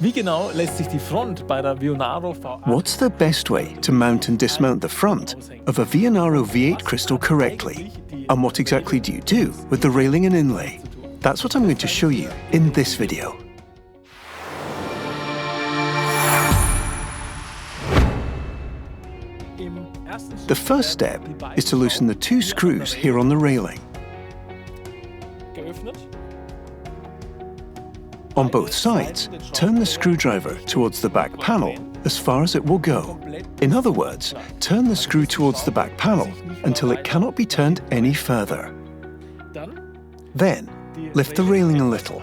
Wie genau lässt sich die Front bei der Vionaro V8? What's the best way to mount and dismount the front of a Vionaro V8 Crystal correctly? And what exactly do you do with the railing and inlay? That's what I'm going to show you in this video. The first step is to loosen the two screws here on the railing. On both sides, turn the screwdriver towards the back panel as far as it will go. In other words, turn the screw towards the back panel until it cannot be turned any further. Then, lift the railing a little.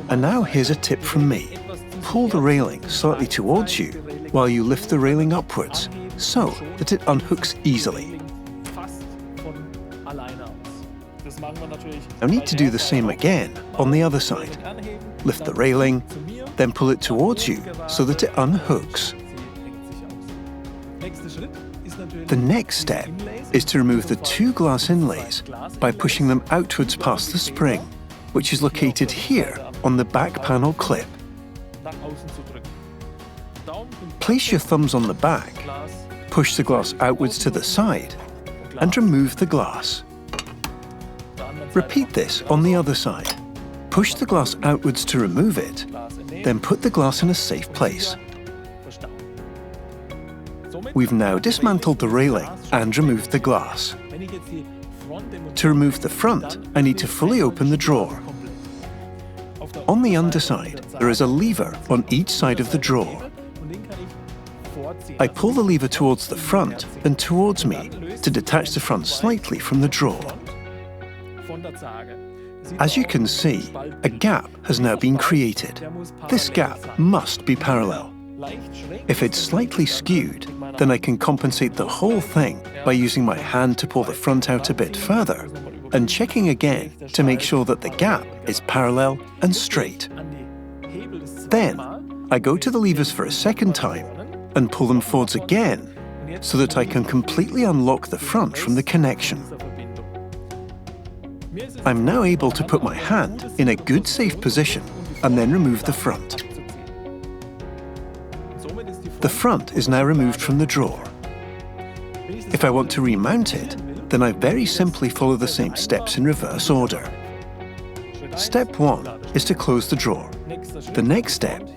And now here's a tip from me. Pull the railing slightly towards you while you lift the railing upwards so that it unhooks easily. Now need to do the same again on the other side. Lift the railing, then pull it towards you so that it unhooks. The next step is to remove the two glass inlays by pushing them outwards past the spring, which is located here on the back panel clip. Place your thumbs on the back, push the glass outwards to the side, and remove the glass. Repeat this on the other side. Push the glass outwards to remove it, then put the glass in a safe place. We've now dismantled the railing and removed the glass. To remove the front, I need to fully open the drawer. On the underside, there is a lever on each side of the drawer. I pull the lever towards the front and towards me to detach the front slightly from the drawer. As you can see, a gap has now been created. This gap must be parallel. If it's slightly skewed, then I can compensate the whole thing by using my hand to pull the front out a bit further and checking again to make sure that the gap is parallel and straight. Then, I go to the levers for a second time and pull them forwards again so that I can completely unlock the front from the connection. I'm now able to put my hand in a good safe position and then remove the front. The front is now removed from the drawer. If I want to remount it, then I very simply follow the same steps in reverse order. Step 1 is to close the drawer. The next step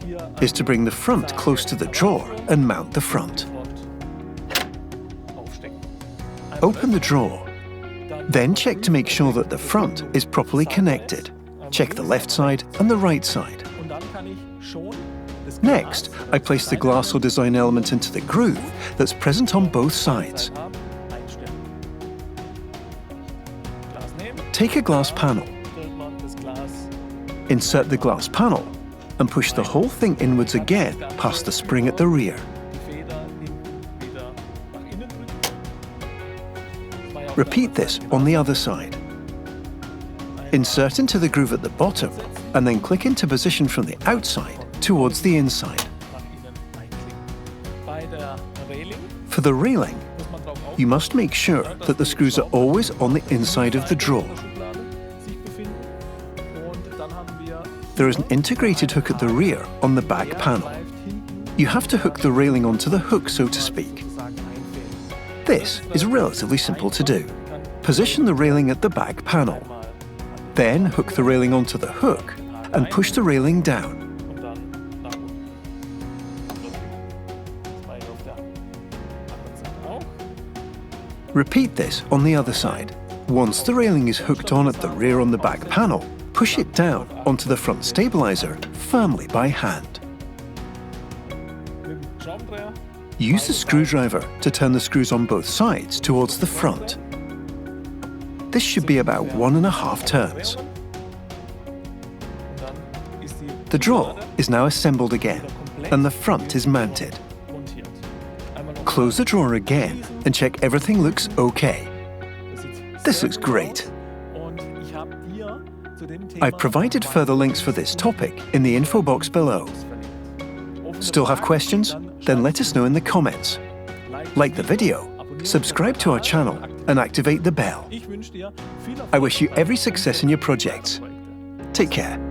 is to bring the front close to the drawer and mount the front. Open the drawer. Then check to make sure that the front is properly connected. Check the left side and the right side. Next, I place the glass or design element into the groove that's present on both sides. Take a glass panel. Insert the glass panel and push the whole thing inwards again past the spring at the rear. Repeat this on the other side. Insert into the groove at the bottom and then click into position from the outside towards the inside. For the railing, you must make sure that the screws are always on the inside of the drawer. There is an integrated hook at the rear on the back panel. You have to hook the railing onto the hook, so to speak. This is relatively simple to do. Position the railing at the back panel. Then hook the railing onto the hook and push the railing down. Repeat this on the other side. Once the railing is hooked on at the rear on the back panel, push it down onto the front stabilizer firmly by hand. Use the screwdriver to turn the screws on both sides towards the front. This should be about 1.5 turns. The drawer is now assembled again, and the front is mounted. Close the drawer again and check everything looks okay. This looks great. I've provided further links for this topic in the info box below. Still have questions? Then let us know in the comments. Like the video, subscribe to our channel and activate the bell. I wish you every success in your projects. Take care.